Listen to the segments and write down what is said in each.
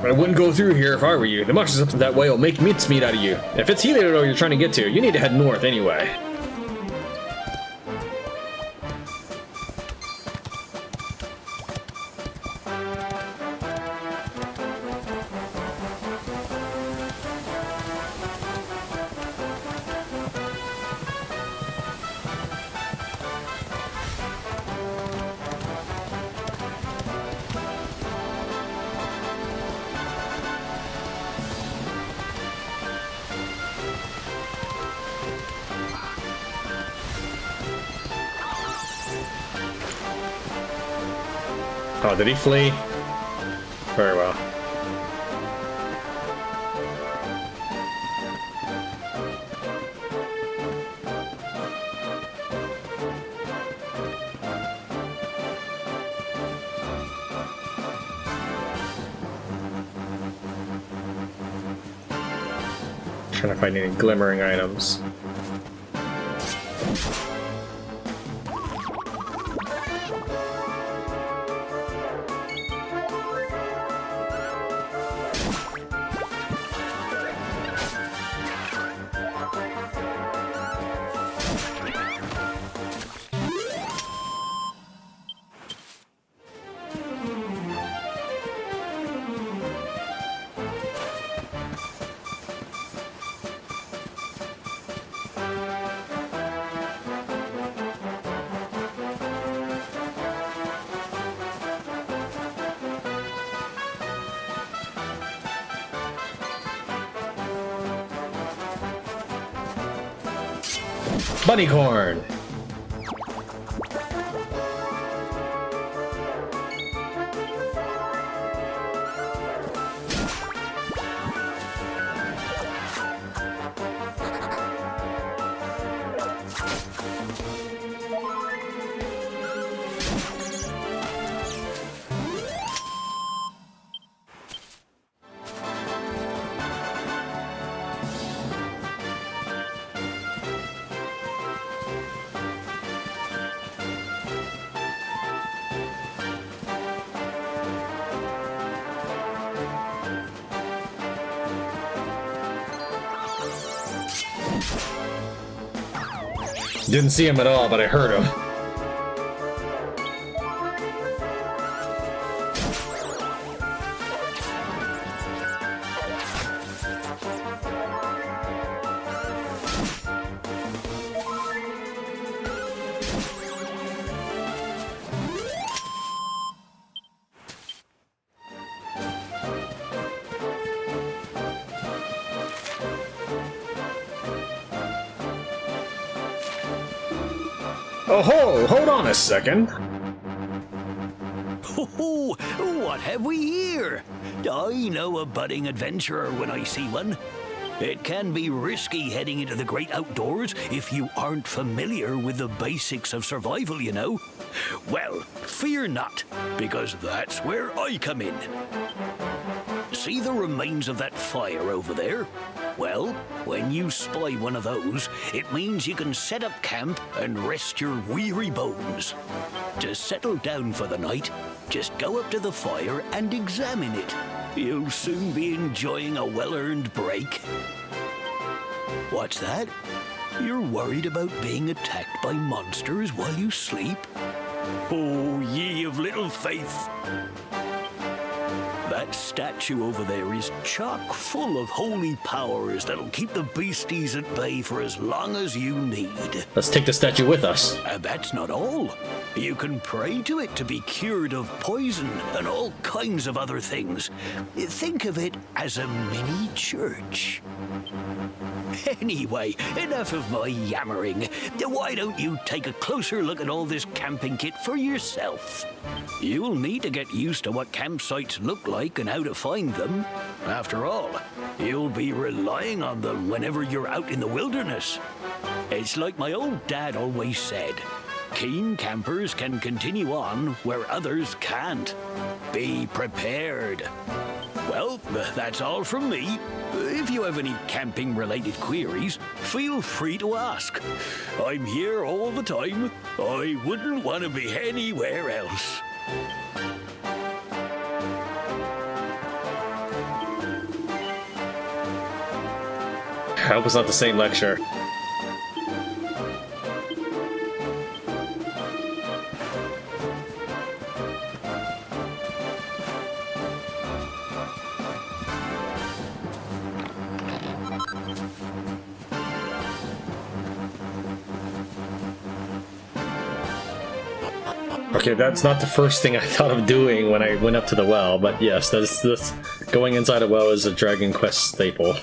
I wouldn't go through here if I were you. The monsters up that way will make mincemeat out of you. If it's Heliodor you're trying to get to, you need to head north anyway. Oh, did he flee? Very well. Trying to find any glimmering items. Bunny corn! Didn't see him at all, but I heard him. Oh ho! Hold on a second. Oh, what have we here? I know a budding adventurer when I see one. It can be risky heading into the great outdoors if you aren't familiar with the basics of survival, you know. Well, fear not, because that's where I come in. See the remains of that fire over there? Well, when you spy one of those, it means you can set up camp and rest your weary bones. To settle down for the night, just go up to the fire and examine it. You'll soon be enjoying a well-earned break. What's that? You're worried about being attacked by monsters while you sleep? Oh, ye of little faith! That statue over there is chock full of holy powers that'll keep the beasties at bay for as long as you need. Let's take the statue with us. And that's not all. You can pray to it to be cured of poison and all kinds of other things. Think of it as a mini church. Anyway, enough of my yammering. Why don't you take a closer look at all this camping kit for yourself? You'll need to get used to what campsites look like and how to find them. After all, you'll be relying on them whenever you're out in the wilderness. It's like my old dad always said, keen campers can continue on where others can't. Be prepared. Well, that's all from me. If you have any camping-related queries, feel free to ask. I'm here all the time. I wouldn't want to be anywhere else. hope it's not the same lecture. Okay, that's not the first thing I thought of doing when I went up to the well, but yes, this going inside a well is a Dragon Quest staple.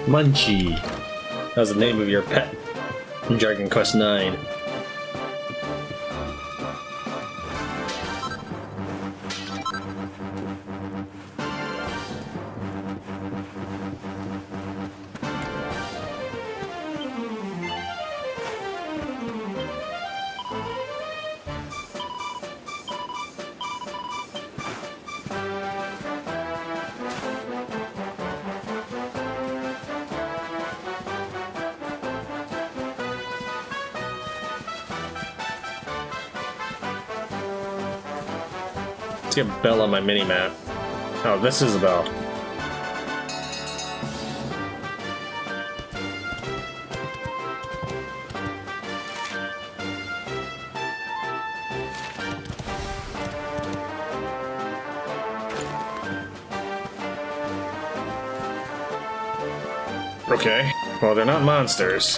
Munchie. That was the name of your pet in Dragon Quest IX. Get a bell on my mini-map. Oh, this is a bell. Okay, well, they're not monsters.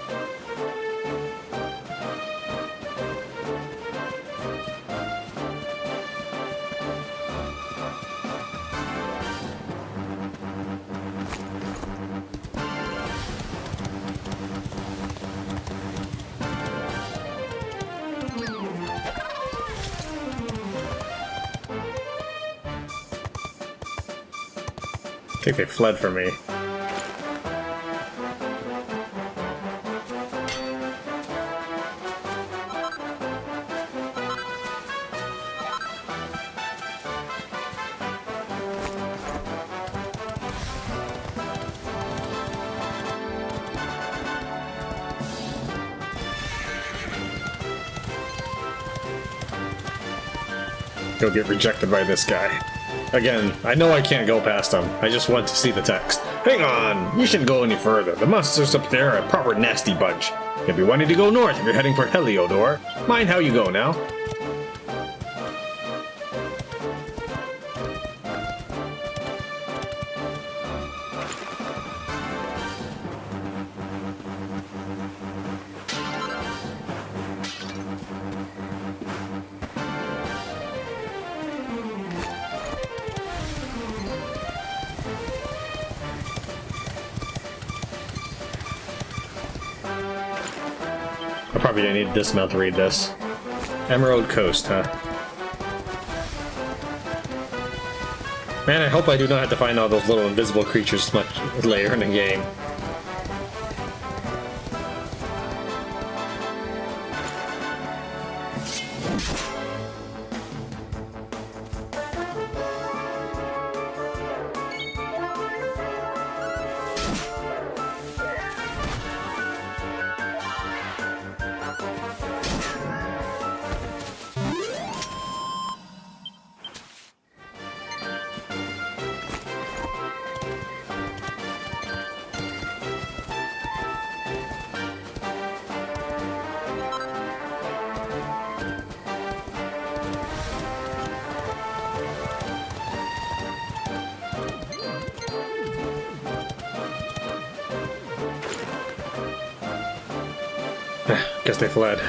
I think they fled from me. Go get rejected by this guy. Again, I know I can't go past them. I just want to see the text. Hang on! You shouldn't go any further. The monsters up there are a proper nasty bunch. You'll be wanting to go north if you're heading for Heliodor. Mind how you go now. I probably didn't need to dismount to read this. Emerald Coast, huh? Man, I hope I do not have to find all those little invisible creatures much later in the game. Guess they fled.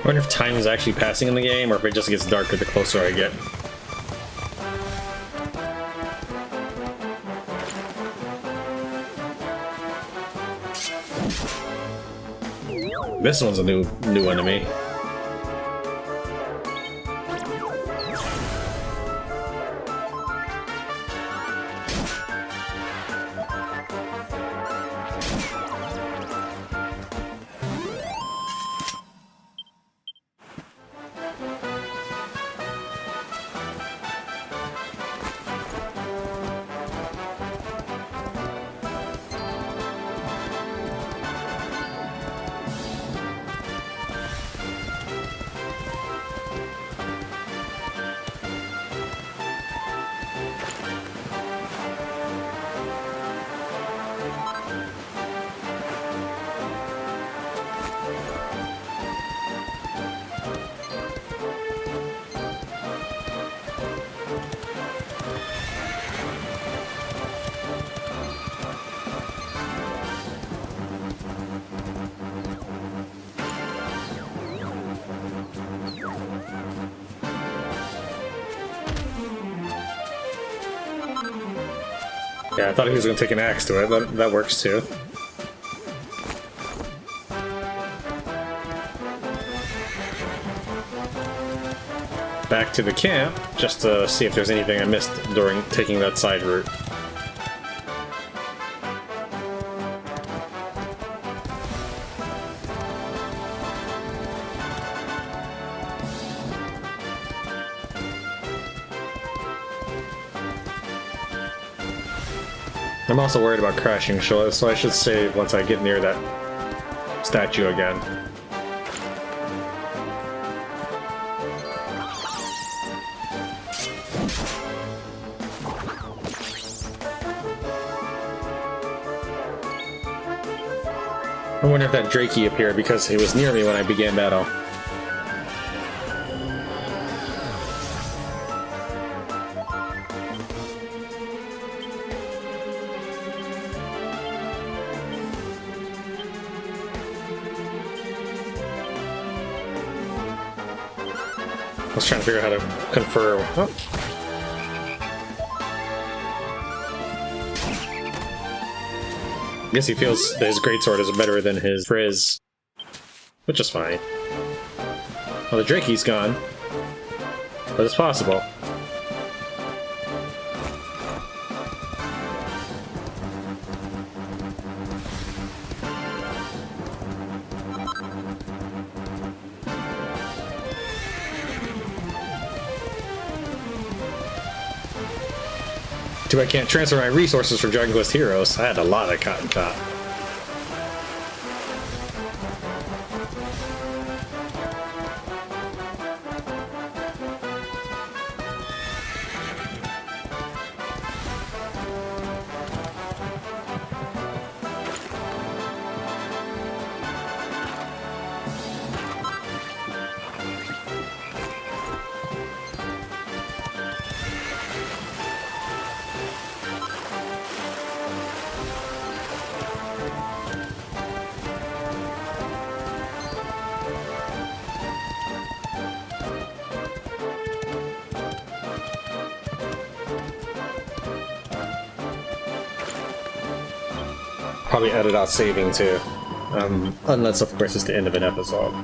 I wonder if time is actually passing in the game, or if it just gets darker the closer I get. This one's a new enemy. Yeah, I thought he was going to take an axe to it. That works too. Back to the camp, just to see if there's anything I missed during taking that side route. I'm also worried about crashing, so I should save once I get near that statue again. I wonder if that Drakey appeared because he was near me when I began battle. I was trying to figure out how to confer. Oh. I guess he feels that his greatsword is better than his frizz, which is fine. Well, the Drakey's gone, but it's possible. Too bad I can't transfer my resources for Dragon Quest Heroes. I had a lot of cotton top. Probably edit out saving too, unless of course it's the end of an episode.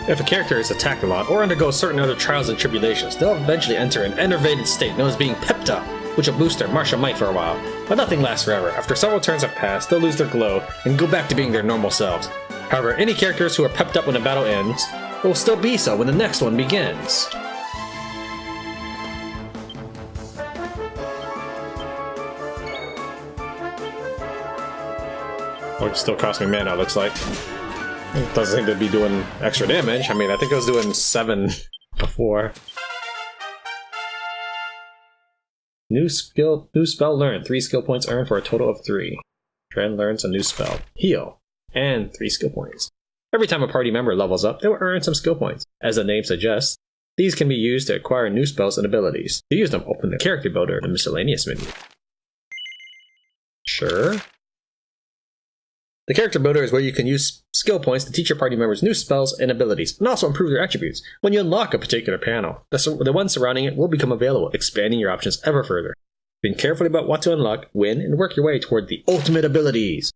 If a character is attacked a lot or undergoes certain other trials and tribulations, they'll eventually enter an enervated state known as being pepped up, which will boost their martial might for a while. But nothing lasts forever. After several turns have passed, they'll lose their glow and go back to being their normal selves. However, any characters who are pepped up when a battle ends will still be so when the next one begins. Oh, it still cost me mana, looks like. It doesn't seem to be doing extra damage. I mean, I think I was doing 7 before. New spell learned. 3 skill points earned for a total of 3. Tran learns a new spell, Heal, and 3 skill points. Every time a party member levels up, they will earn some skill points. As the name suggests, these can be used to acquire new spells and abilities. To use them, open the character builder in the miscellaneous menu. Sure. The character builder is where you can use skill points to teach your party members new spells and abilities, and also improve their attributes. When you unlock a particular panel, the one surrounding it will become available, expanding your options ever further. Think carefully about what to unlock, when, and work your way toward the ultimate abilities.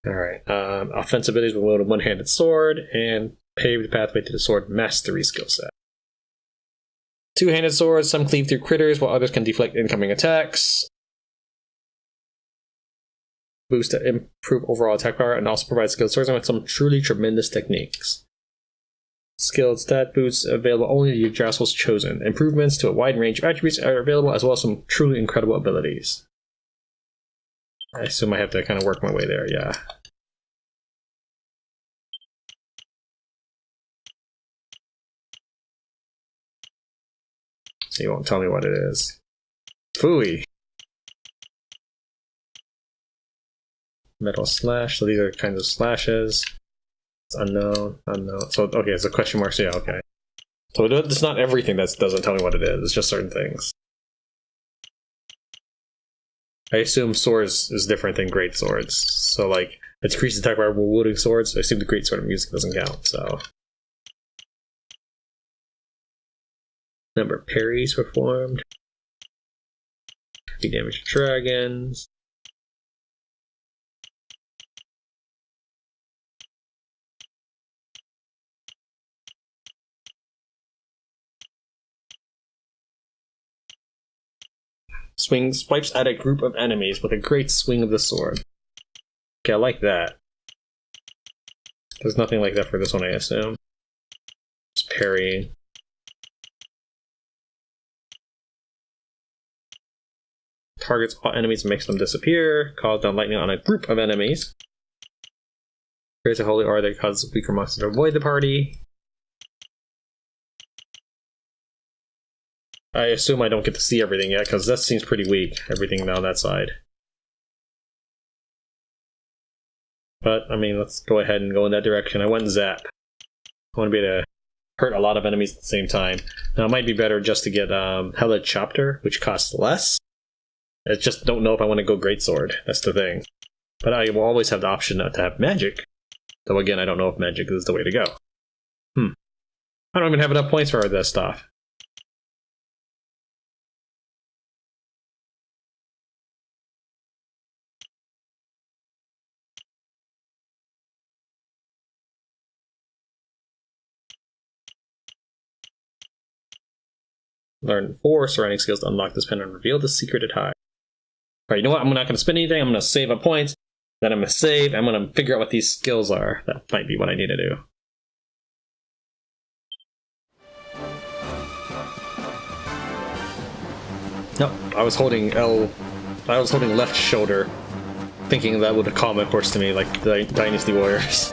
Alright, offensive abilities will load a one-handed sword, and pave the pathway to the sword mastery skill set. Two-handed swords, some cleave through critters, while others can deflect incoming attacks. Boost to improve overall attack power, and also provide skilled swordsmen with some truly tremendous techniques. Skilled stat boosts available only to the Jassel's chosen. Improvements to a wide range of attributes are available, as well as some truly incredible abilities. I assume I have to kind of work my way there, yeah. So you won't tell me what it is. Phooey! Metal slash, so these are kinds of slashes. It's unknown, unknown. So, okay, it's a question mark, so yeah, okay. So it's not everything that doesn't tell me what it is, it's just certain things. I assume swords is different than great swords. So, like, it increases attack power while wielding swords. I assume the great sword music doesn't count, so. Number of parries performed. 3 damage to dragons. Swipes at a group of enemies with a great swing of the sword. Okay, I like that. There's nothing like that for this one, I assume. Just parrying. Targets all enemies and makes them disappear. Calls down lightning on a group of enemies. Creates a holy aura that causes weaker monsters to avoid the party. I assume I don't get to see everything yet, because that seems pretty weak, everything down that side. But, I mean, let's go ahead and go in that direction. I went zap. I want to be able to hurt a lot of enemies at the same time. Now, it might be better just to get Heliodor Chapter, which costs less. I just don't know if I want to go Greatsword. That's the thing. But I will always have the option to have magic. Though again, I don't know if magic is the way to go. I don't even have enough points for this stuff. Learn 4 surrounding skills to unlock this pen and reveal the secret it hides. Alright, you know what? I'm not going to spend anything. I'm going to save up points. Then I'm going to save. I'm going to figure out what these skills are. That might be what I need to do. Nope. I was holding left shoulder, thinking that would calm it horse to me like the Dynasty Warriors.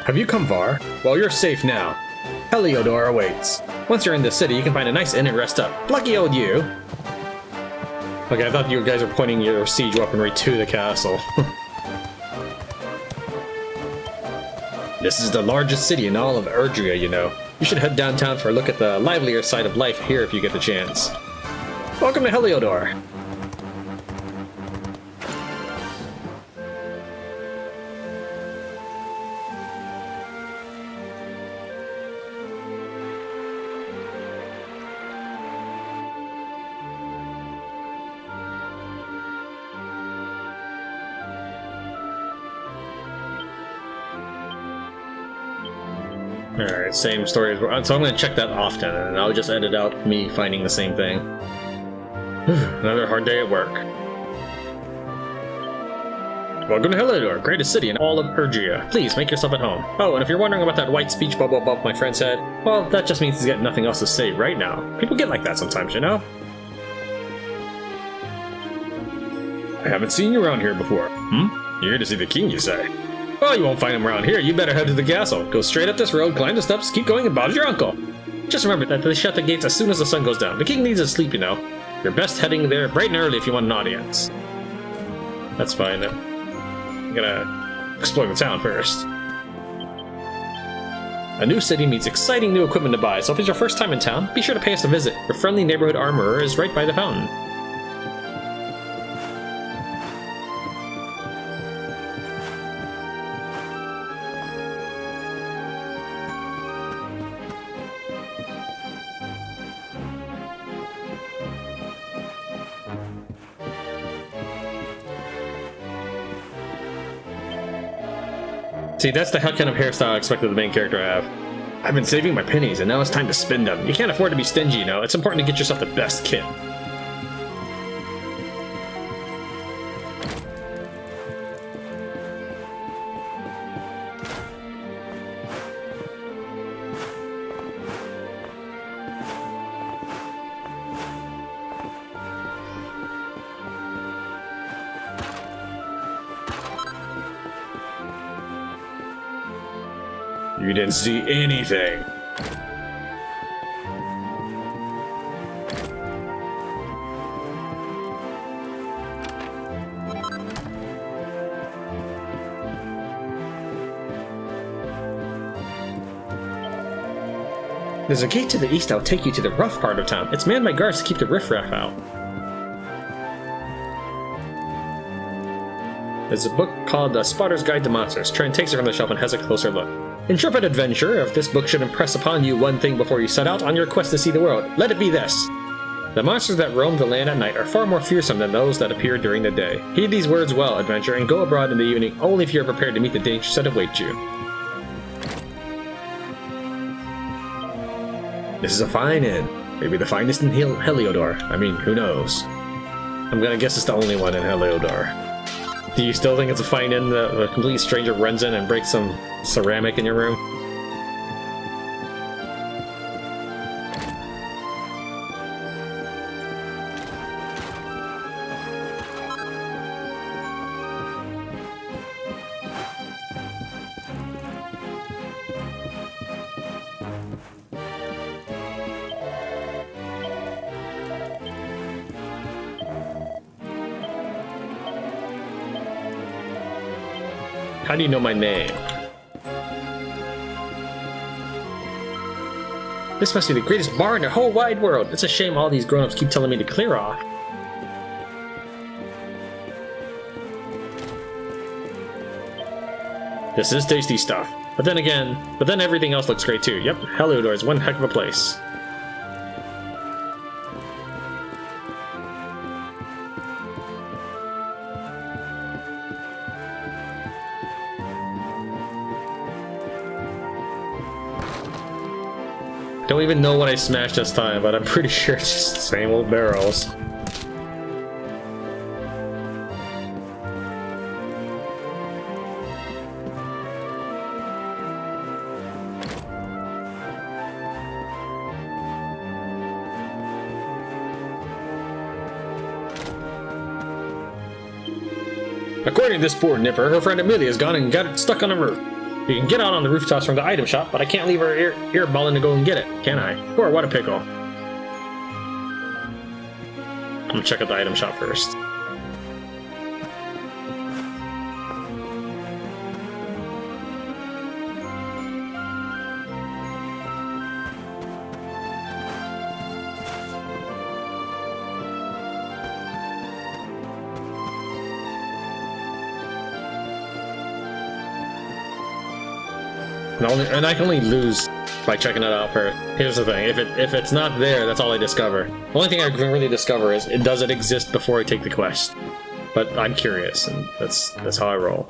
Have you come far? Well, you're safe now. Heliodor awaits. Once you're in the city, you can find a nice inn and rest up. Lucky old you! Okay, I thought you guys were pointing your siege weaponry to the castle. This is the largest city in all of Erdria, you know. You should head downtown for a look at the livelier side of life here if you get the chance. Welcome to Heliodor. Alright, same story as well. So I'm going to check that often, and I'll just edit out me finding the same thing. Another hard day at work. Welcome to Heliodor, greatest city in all of Erdria. Please, make yourself at home. Oh, and if you're wondering about that white speech bubble above my friend's head, well, that just means he's got nothing else to say right now. People get like that sometimes, you know? I haven't seen you around here before. You're here to see the king, you say? Well, you won't find him around here. You better head to the castle. Go straight up this road, climb the steps, keep going, and bother your uncle. Just remember that they shut the gates as soon as the sun goes down. The king needs his sleep, you know. You're best heading there bright and early if you want an audience. That's fine. I'm gonna explore the town first. A new city means exciting new equipment to buy, so if it's your first time in town, be sure to pay us a visit. Your friendly neighborhood armorer is right by the fountain. See, that's the kind of hairstyle I expected the main character to have. I've been saving my pennies, and now it's time to spend them. You can't afford to be stingy, you know. It's important to get yourself the best kit. You didn't see anything. There's a gate to the east that'll take you to the rough part of town. It's manned by guards to keep the riffraff out. There's a book called The Spotter's Guide to Monsters. Tran takes it from the shelf and has a closer look. Intrepid adventurer, if this book should impress upon you one thing before you set out on your quest to see the world, let it be this. The monsters that roam the land at night are far more fearsome than those that appear during the day. Heed these words well, adventurer, and go abroad in the evening only if you are prepared to meet the dangers that await you. This is a fine inn. Maybe the finest in Heliodor. I mean, who knows? I'm gonna guess it's the only one in Heliodor. Do you still think it's a fine inn that a complete stranger runs in and breaks some ceramic in your room? How do you know my name? This must be the greatest bar in the whole wide world. It's a shame all these grown-ups keep telling me to clear off. This is tasty stuff. But then everything else looks great too. Yep, Heliodor is one heck of a place. Don't even know what I smashed this time, but I'm pretty sure it's just the same old barrels. According to this poor nipper, her friend Amelia's gone and got it stuck on the roof. You can get out on the rooftops from the item shop, but I can't leave her earballing to go and get it, can I? Or what a pickle. I'm gonna check out the item shop first. And I can only lose by checking it out first. Here's the thing, if it's not there, that's all I discover. The only thing I can really discover is, does it exist before I take the quest? But I'm curious, and that's how I roll.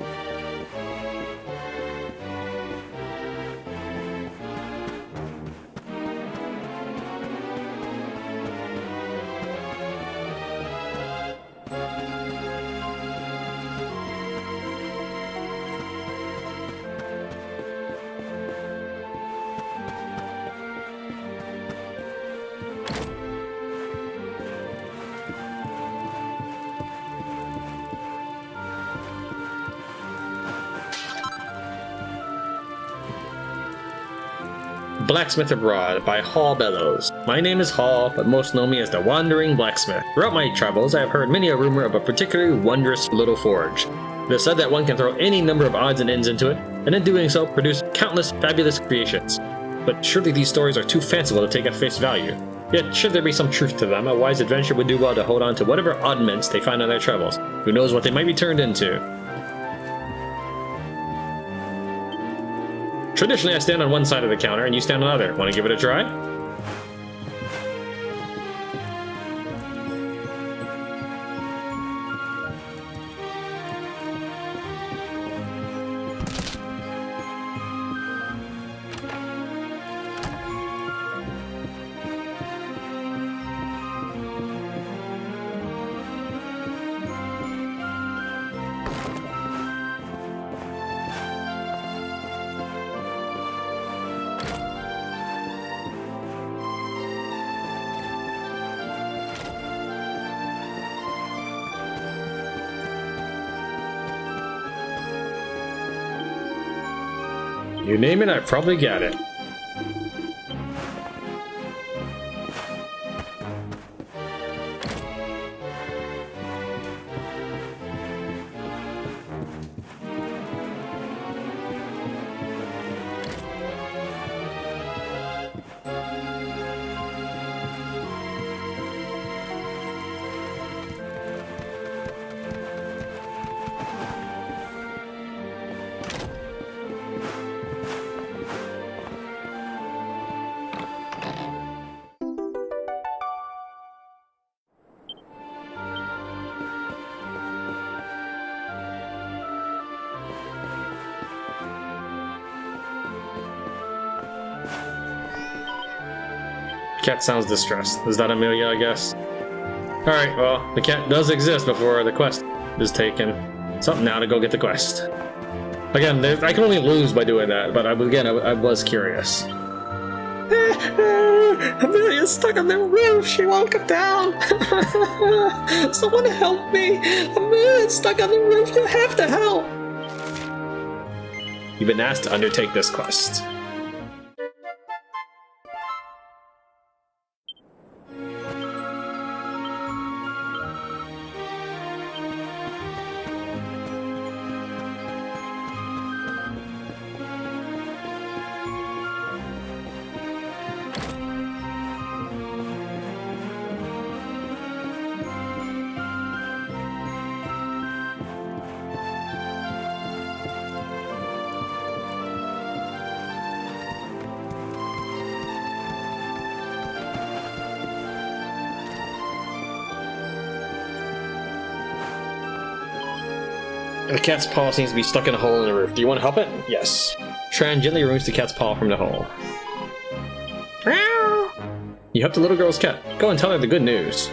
Blacksmith Abroad by Hall Bellows. My name is Hall, but most know me as the Wandering Blacksmith. Throughout my travels, I have heard many a rumor of a particularly wondrous little forge. It is said that one can throw any number of odds and ends into it, and in doing so, produce countless fabulous creations. But surely these stories are too fanciful to take at face value. Yet, should there be some truth to them, a wise adventurer would do well to hold on to whatever oddments they find on their travels. Who knows what they might be turned into? Traditionally, I stand on one side of the counter and you stand on the other. Want to give it a try? You name it, I probably got it. Cat sounds distressed. Is that Amelia, I guess? Alright, well, the cat does exist before the quest is taken. Something now to go get the quest. Again, I can only lose by doing that, but I was curious. Amelia's stuck on the roof. She won't come down. Someone help me. Amelia's stuck on the roof. You have to help. You've been asked to undertake this quest. The cat's paw seems to be stuck in a hole in the roof. Do you want to help it? Yes. Tran gently removes the cat's paw from the hole. You helped the little girl's cat. Go and tell her the good news.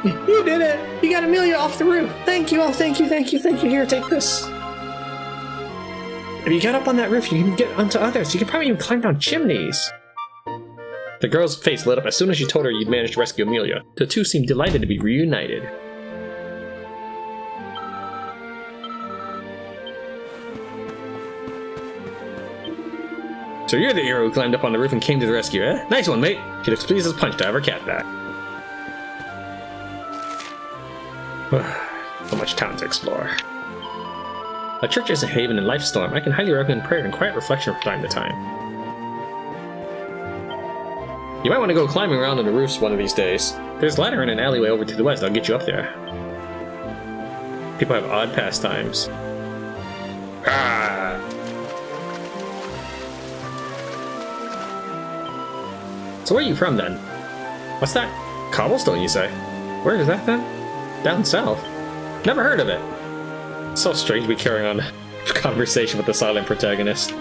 You did it! You got Amelia off the roof! Thank you! Oh, thank you, thank you, thank you. Here, take this. If you get up on that roof, you can get onto others. You can probably even climb down chimneys. The girl's face lit up as soon as she told her you'd managed to rescue Amelia. The two seemed delighted to be reunited. So you're the hero who climbed up on the roof and came to the rescue, eh? Nice one, mate. She looks pleased as punch to have her cat back. So much town to explore. A church is a haven in life's storm. I can highly recommend prayer and quiet reflection from time to time. You might want to go climbing around on the roofs one of these days. There's a ladder in an alleyway over to the west. I'll get you up there. People have odd pastimes. Ah! So where are you from then? What's that? Cobblestone, you say? Where is that then? Down south. Never heard of it. It's so strange to be carrying on a conversation with the silent protagonist.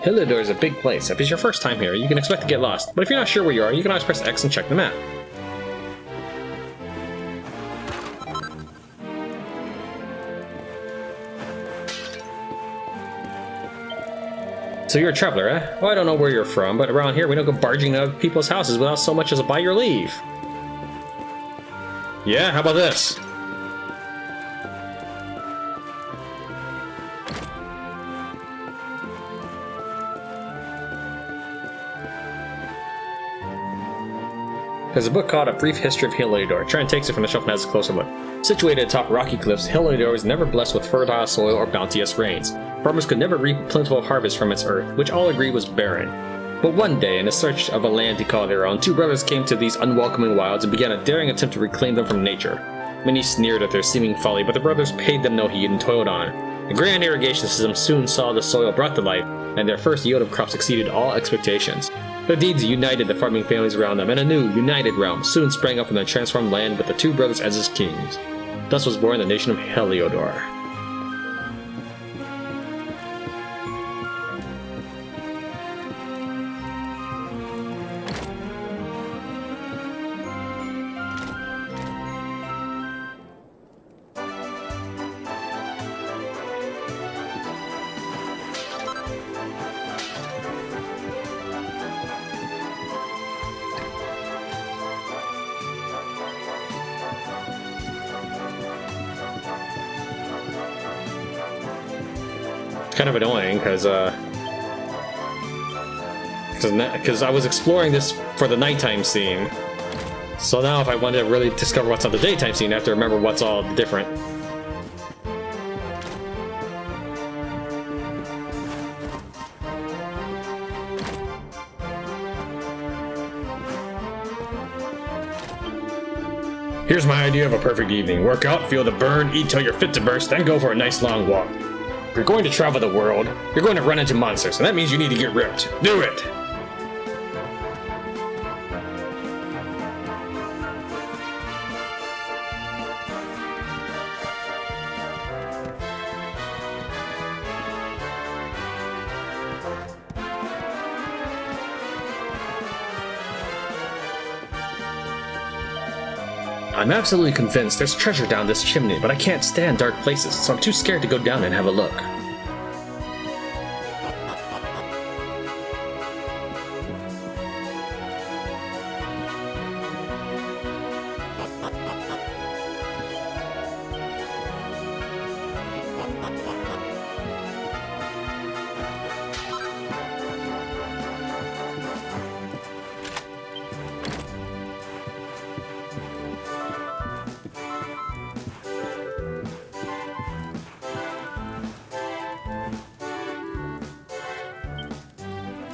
Heliodor is a big place. If it's your first time here, you can expect to get lost. But if you're not sure where you are, you can always press X and check the map. So you're a traveler, eh? Well, I don't know where you're from, but around here we don't go barging into people's houses without so much as a by your leave. Yeah, how about this? There's a book called A Brief History of Heliodor. Tran takes it from the shelf and has a closer look. Situated atop rocky cliffs, Heliodor was never blessed with fertile soil or bounteous rains. Farmers could never reap plentiful harvest from its earth, which all agreed was barren. But one day, in a search of a land to call their own, two brothers came to these unwelcoming wilds and began a daring attempt to reclaim them from nature. Many sneered at their seeming folly, but the brothers paid them no heed and toiled on. The grand irrigation system soon saw the soil brought to life, and their first yield of crops exceeded all expectations. Their deeds united the farming families around them, and a new, united realm soon sprang up in the transformed land with the two brothers as its kings. Thus was born the nation of Heliodor. Kind of annoying because I was exploring this for the nighttime scene. So now if I want to really discover what's on the daytime scene, I have to remember what's all different. Here's my idea of a perfect evening. Work out, feel the burn, eat till you're fit to burst, then go for a nice long walk. If you're going to travel the world, you're going to run into monsters, and that means you need to get ripped. Do it! I'm absolutely convinced there's treasure down this chimney, but I can't stand dark places, so I'm too scared to go down and have a look.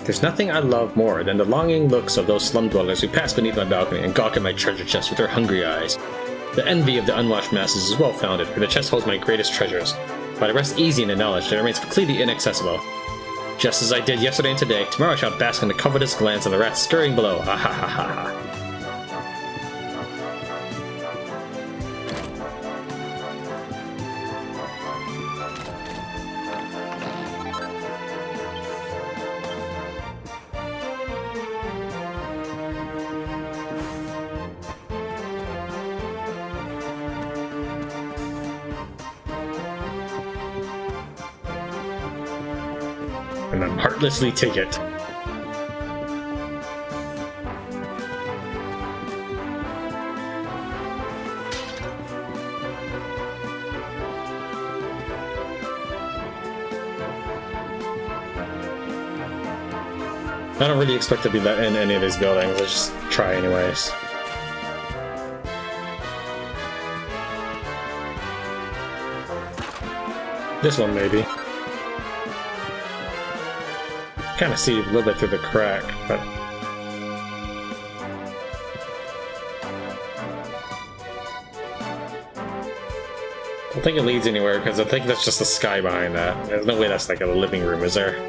There's nothing I love more than the longing looks of those slum dwellers who pass beneath my balcony and gawk at my treasure chest with their hungry eyes. The envy of the unwashed masses is well founded, for the chest holds my greatest treasures, but I rest easy in the knowledge that it remains completely inaccessible. Just as I did yesterday and today, tomorrow I shall bask in the covetous glance of the rats scurrying below. Ah ha ha ha ha. and then heartlessly take it. I don't really expect to be that in any of these buildings, I just try anyways. This one, maybe. Kind of see a little bit through the crack, but... I don't think it leads anywhere, because I think that's just the sky behind that. There's no way that's like a living room, is there?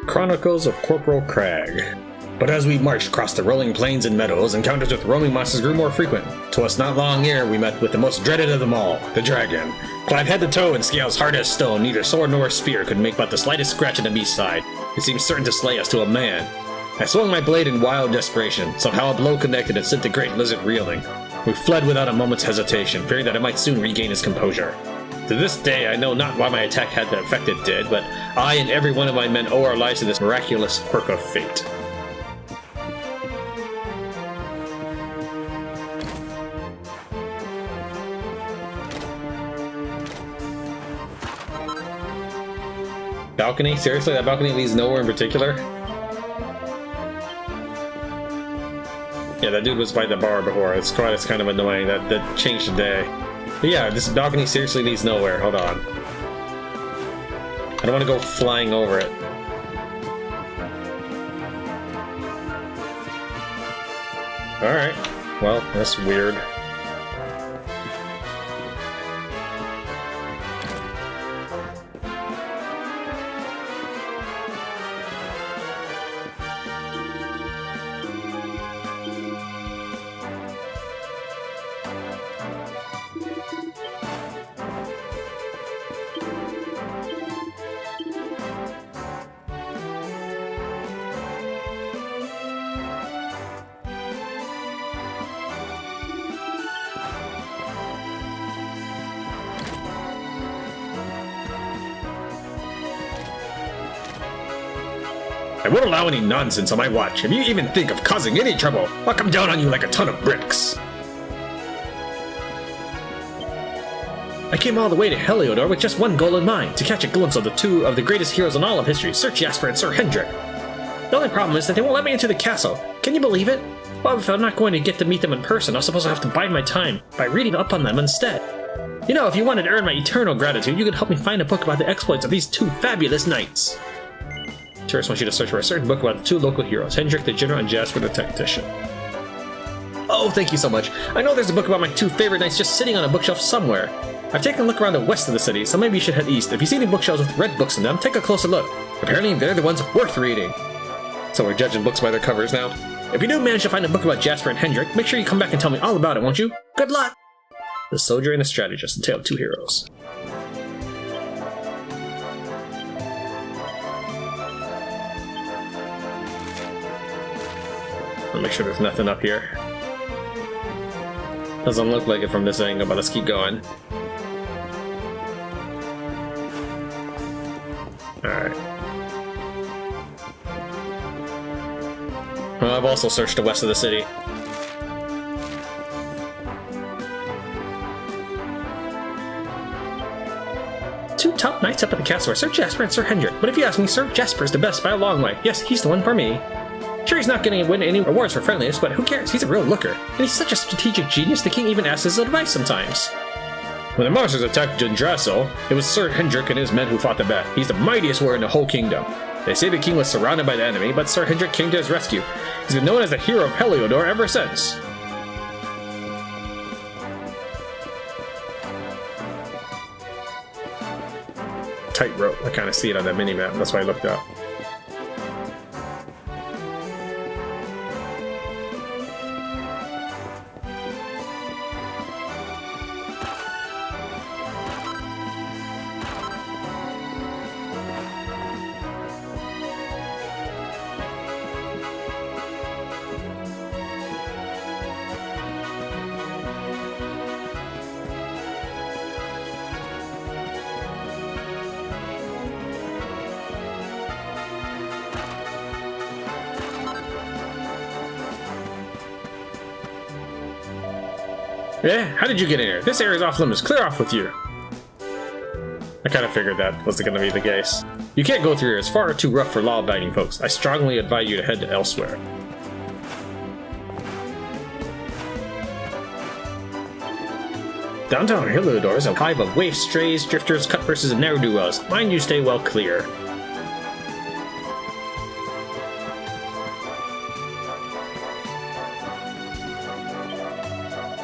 Chronicles of Corporal Crag. But as we marched across the rolling plains and meadows, encounters with roaming monsters grew more frequent. 'Twas not long ere we met with the most dreaded of them all, the dragon. Clad head to toe in scales hard as stone, neither sword nor spear could make but the slightest scratch on the beast's side. It seemed certain to slay us to a man. I swung my blade in wild desperation. Somehow a blow connected and sent the great lizard reeling. We fled without a moment's hesitation, fearing that it might soon regain his composure. To this day, I know not why my attack had the effect it did, but I and every one of my men owe our lives to this miraculous quirk of fate. Balcony? Seriously? That balcony leads nowhere in particular? Yeah, that dude was by the bar before. It's kind of annoying. That changed the day. But yeah, this balcony seriously leads nowhere. Hold on. I don't want to go flying over it. Alright. Well, that's weird. I won't allow any nonsense on my watch. If you even think of causing any trouble, I'll come down on you like a ton of bricks. I came all the way to Heliodor with just one goal in mind, to catch a glimpse of two of the greatest heroes in all of history, Sir Jasper and Sir Hendrik. The only problem is that they won't let me into the castle. Can you believe it? Well, if I'm not going to get to meet them in person, I suppose I'll have to bide my time by reading up on them instead. You know, if you wanted to earn my eternal gratitude, you could help me find a book about the exploits of these two fabulous knights. Tourists want you to search for a certain book about the two local heroes, Hendrik the General and Jasper the Tactician. Oh, thank you so much. I know there's a book about my two favorite knights just sitting on a bookshelf somewhere. I've taken a look around the west of the city, so maybe you should head east. If you see any bookshelves with red books in them, take a closer look. Apparently they're the ones worth reading. So we're judging books by their covers now. If you do manage to find a book about Jasper and Hendrik, make sure you come back and tell me all about it, won't you? Good luck! The Soldier and the Strategist, A Tale of Two Heroes. I'll make sure there's nothing up here. Doesn't look like it from this angle, but let's keep going. Alright. Well, I've also searched the west of the city. Two top knights up at the castle are Sir Jasper and Sir Hendrik, but if you ask me, Sir Jasper's the best by a long way. Yes, he's the one for me. Sure, he's not going to win any rewards for friendliness, but who cares? He's a real looker. And he's such a strategic genius, the king even asks his advice sometimes. When the monsters attacked Jindrassil, it was Sir Hendrik and his men who fought them back. He's the mightiest warrior in the whole kingdom. They say the king was surrounded by the enemy, but Sir Hendrik came to his rescue. He's been known as the hero of Heliodor ever since. Tightrope. I kind of see it on that mini-map. That's why I looked up. Yeah, how did you get in here? This area's off limits. Clear off with you. I kind of figured that was going to be the case. You can't go through here. It's far too rough for law-abiding folks. I strongly advise you to head elsewhere. Downtown Heliodor is a hive of waifs, strays, drifters, cutpurses, and ne'er-do-wells. Mind you stay well clear.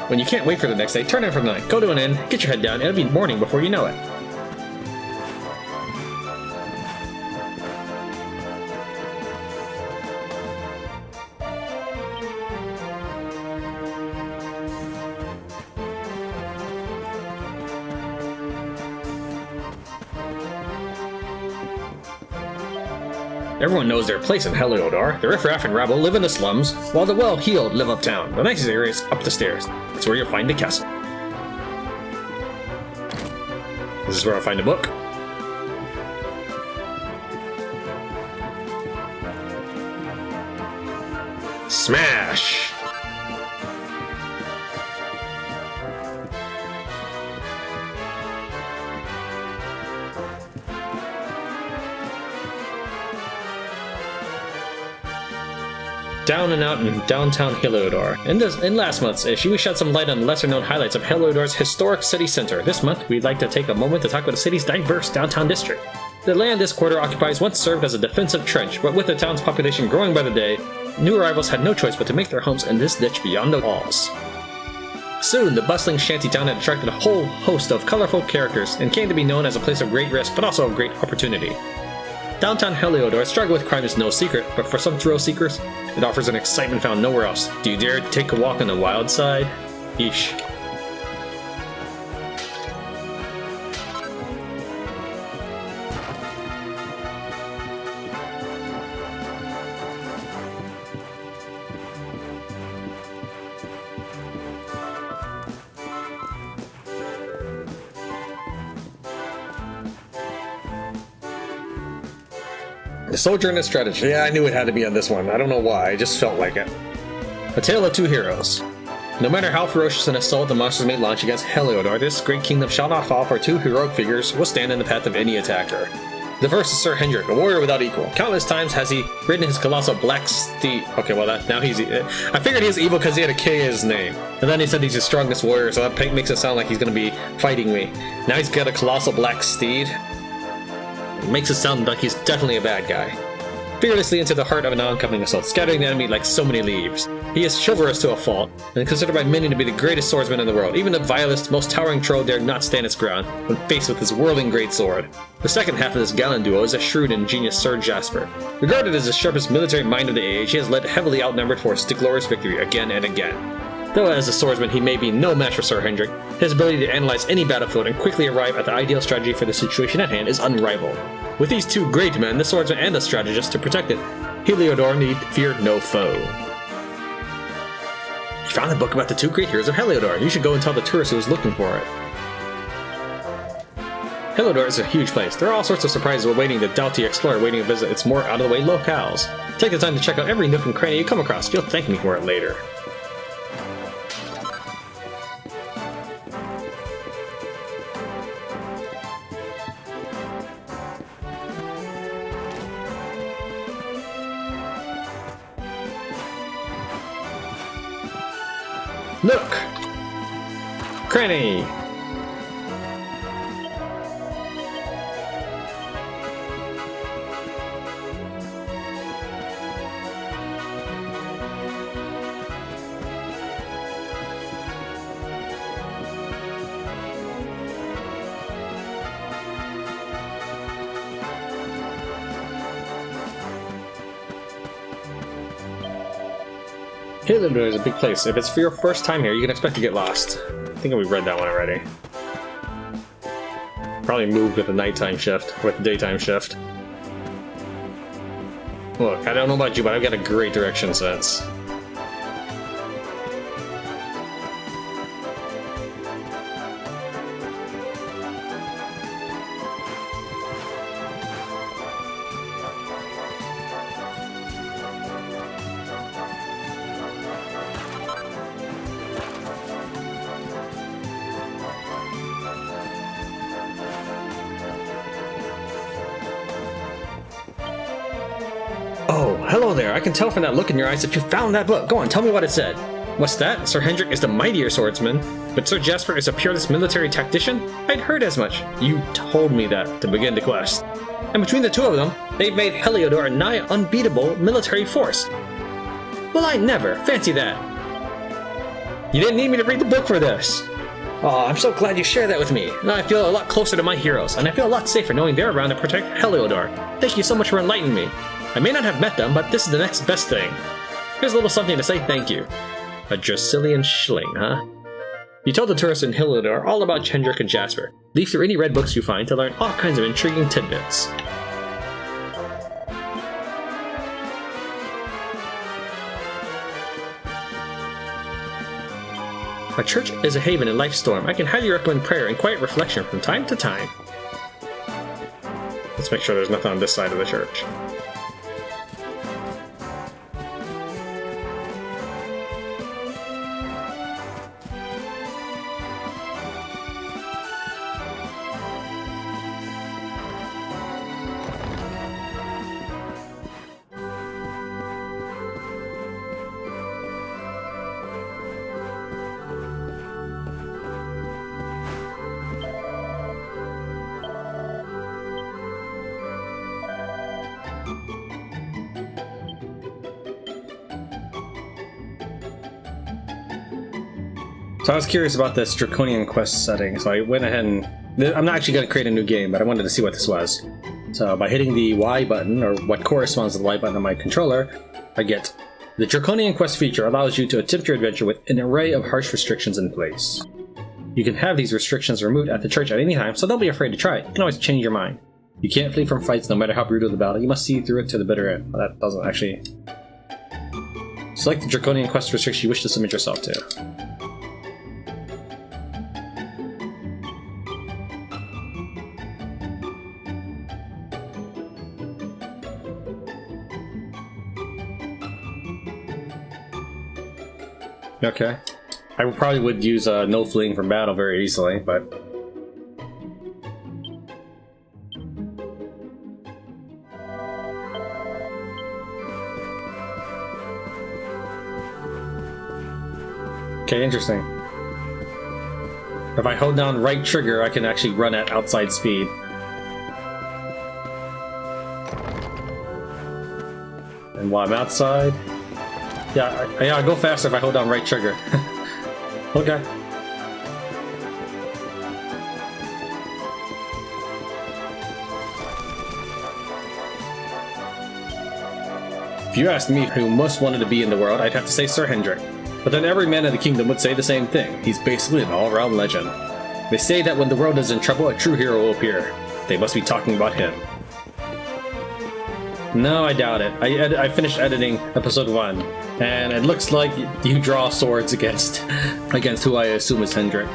When you can't wait for the next day, turn in for the night. Go to an inn, get your head down, it'll be morning before you know it. Everyone knows their place in Heliodor. The riffraff and rabble live in the slums, while the well-heeled live uptown. The nicest area is up the stairs. That's where you'll find the castle. This is where I'll find a book. Smash! Down and out in downtown Heliodor. In last month's issue, we shed some light on lesser-known highlights of Heliodor's historic city center. This month, we'd like to take a moment to talk about the city's diverse downtown district. The land this quarter occupies once served as a defensive trench, but with the town's population growing by the day, new arrivals had no choice but to make their homes in this ditch beyond the walls. Soon, the bustling shantytown had attracted a whole host of colorful characters and came to be known as a place of great risk, but also of great opportunity. Downtown Heliodor struggle with crime is no secret, but for some thrill seekers, it offers an excitement found nowhere else. Do you dare take a walk on the wild side? Yeesh. The Soldier and his Strategy. Yeah, I knew it had to be on this one. I don't know why, I just felt like it. A Tale of Two Heroes. No matter how ferocious an assault the monsters may launch against Heliodor, this great kingdom shall not fall, for two heroic figures will stand in the path of any attacker. The first is Sir Hendrik, a warrior without equal. Countless times has he ridden his colossal black steed. Okay, well, now he's... I figured he was evil because he had a K in his name. And then he said he's the strongest warrior, so that makes it sound like he's going to be fighting me. Now he's got a colossal black steed. It makes it sound like he's definitely a bad guy. Fearlessly into the heart of an oncoming assault, scattering the enemy like so many leaves. He is chivalrous to a fault, and considered by many to be the greatest swordsman in the world. Even the vilest, most towering troll dared not stand its ground when faced with his whirling greatsword. The second half of this gallant duo is a shrewd and ingenious Sir Jasper. Regarded as the sharpest military mind of the age, he has led heavily outnumbered forces to glorious victory again and again. Though as a swordsman he may be no match for Sir Hendrik, his ability to analyze any battlefield and quickly arrive at the ideal strategy for the situation at hand is unrivaled. With these two great men, the swordsman and the strategist, to protect it, Heliodor need fear no foe. You found a book about the two great heroes of Heliodor. You should go and tell the tourist who is looking for it. Heliodor is a huge place. There are all sorts of surprises awaiting the doughty explorer waiting to visit its more out-of-the-way locales. Take the time to check out every nook and cranny you come across. You'll thank me for it later. Nook! Cranny! Heliodor is a big place. If it's for your first time here, you can expect to get lost. I think we've read that one already. Probably moved with the nighttime shift, with the daytime shift. Look, I don't know about you, but I've got a great direction sense. Oh, hello there. I can tell from that look in your eyes that you found that book. Go on, tell me what it said. What's that? Sir Hendrik is the mightier swordsman, but Sir Jasper is a peerless military tactician? I'd heard as much. You told me that to begin the quest. And between the two of them, they've made Heliodor a nigh unbeatable military force. Well, I never. Fancy that. You didn't need me to read the book for this. Oh, I'm so glad you shared that with me. Now I feel a lot closer to my heroes, and I feel a lot safer knowing they're around to protect Heliodor. Thank you so much for enlightening me. I may not have met them, but this is the next best thing. Here's a little something to say thank you. A Dracilian shilling, huh? You told the tourists in Heliodor all about Hendrik and Jasper. Leaf through any red books you find to learn all kinds of intriguing tidbits. A church is a haven in life's storm. I can highly recommend prayer and quiet reflection from time to time. Let's make sure there's nothing on this side of the church. So I was curious about this Draconian quest setting, so I went ahead and... I'm not actually going to create a new game, but I wanted to see what this was. So by hitting the Y button, or what corresponds to the Y button on my controller, I get... The Draconian quest feature allows you to attempt your adventure with an array of harsh restrictions in place. You can have these restrictions removed at the church at any time, so don't be afraid to try it. You can always change your mind. You can't flee from fights no matter how brutal the battle. You must see through it to the bitter end. Well, that doesn't actually... Select the Draconian quest restriction you wish to submit yourself to. Okay. I probably would use no fleeing from battle very easily, but... Okay, interesting. If I hold down right trigger, I can actually run at outside speed. And while I'm outside... Yeah, I go faster if I hold down right trigger. Okay. If you asked me who most wanted to be in the world, I'd have to say Sir Hendrik. But then every man in the kingdom would say the same thing. He's basically an all-round legend. They say that when the world is in trouble, a true hero will appear. They must be talking about him. No, I doubt it. I finished editing episode 1, and it looks like you draw swords against who I assume is Hendrik.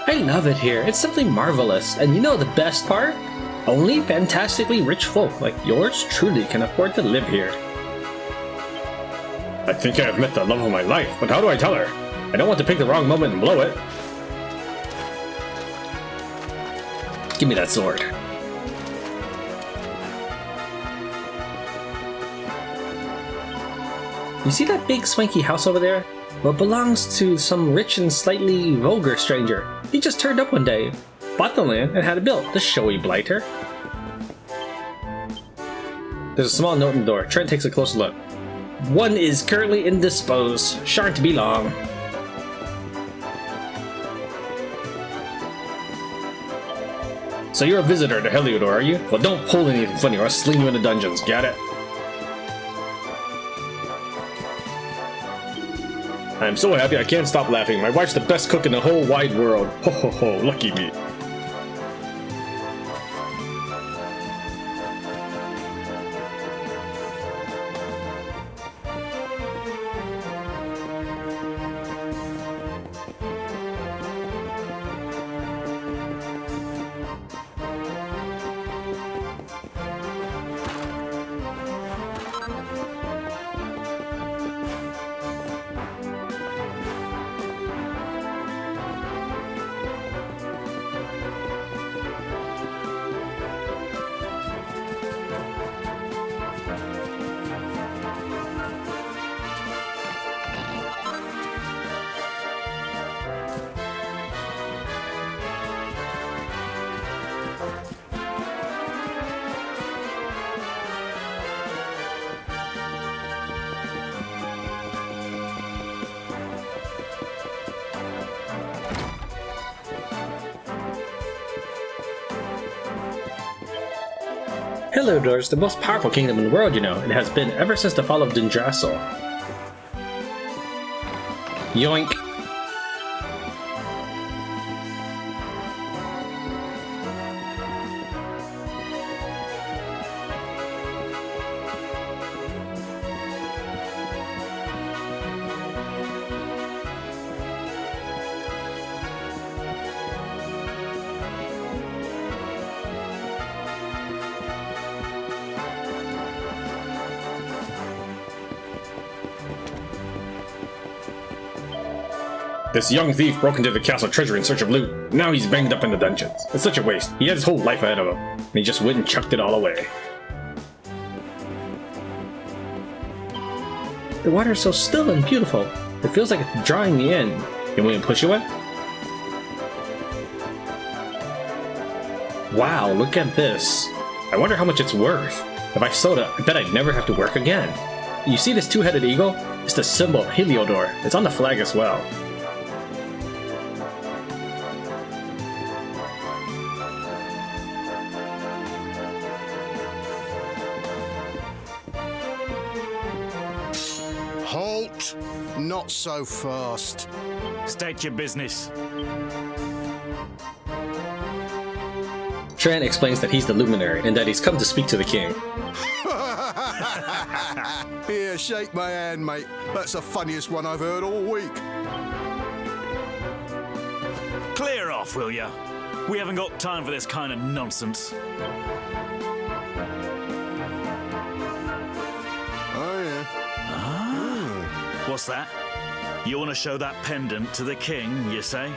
I love it here. It's simply marvelous. And you know the best part? Only fantastically rich folk like yours truly can afford to live here. I think I have met the love of my life, but how do I tell her? I don't want to pick the wrong moment and blow it. Give me that sword. You see that big swanky house over there? Well, it belongs to some rich and slightly vulgar stranger. He just turned up one day, bought the land, and had it built, the showy blighter. There's a small note in the door. Trent takes a closer look. One is currently indisposed. Shan't be long. So you're a visitor to Heliodor, are you? Well, don't pull anything funny or I'll sling you into dungeons, got it? I'm so happy I can't stop laughing. My wife's the best cook in the whole wide world. Ho ho ho, lucky me. Heliodor is the most powerful kingdom in the world, you know. It has been ever since the fall of Dindrasil. Yoink. This young thief broke into the castle treasury in search of loot. Now he's banged up in the dungeons. It's such a waste. He had his whole life ahead of him, and he just went and chucked it all away. The water is so still and beautiful. It feels like it's drawing me in. You want me to push you in? Wow, look at this. I wonder how much it's worth. If I sold it, I bet I'd never have to work again. You see this two-headed eagle? It's the symbol of Heliodor. It's on the flag as well. Halt! Not so fast. State your business. Tran explains that he's the Luminary and that he's come to speak to the king. Here, shake my hand, mate. That's the funniest one I've heard all week. Clear off, will ya? We haven't got time for this kind of nonsense. Oh, yeah. What's that? You want to show that pendant to the king, you say?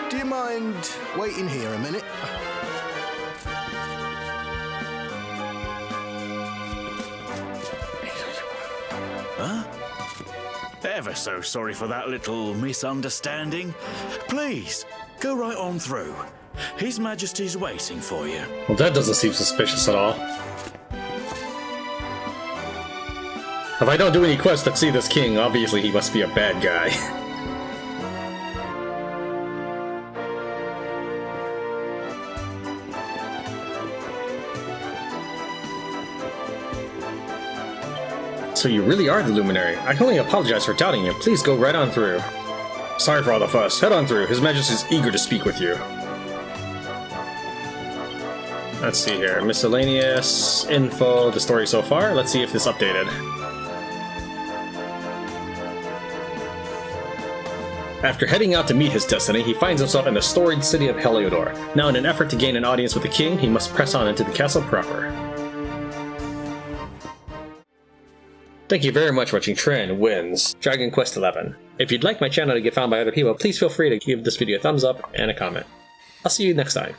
Do you mind waiting here a minute? Huh? Ever so sorry for that little misunderstanding. Please, go right on through. His Majesty's waiting for you. Well, that doesn't seem suspicious at all. If I don't do any quests that see this king, obviously he must be a bad guy. So you really are the Luminary. I can only apologize for doubting you. Please go right on through. Sorry for all the fuss. Head on through. His Majesty's eager to speak with you. Let's see here. Miscellaneous info, the story so far. Let's see if this updated. After heading out to meet his destiny, he finds himself in the storied city of Heliodor. Now, in an effort to gain an audience with the king, he must press on into the castle proper. Thank you very much for watching Tran Wins Dragon Quest XI. If you'd like my channel to get found by other people, please feel free to give this video a thumbs up and a comment. I'll see you next time.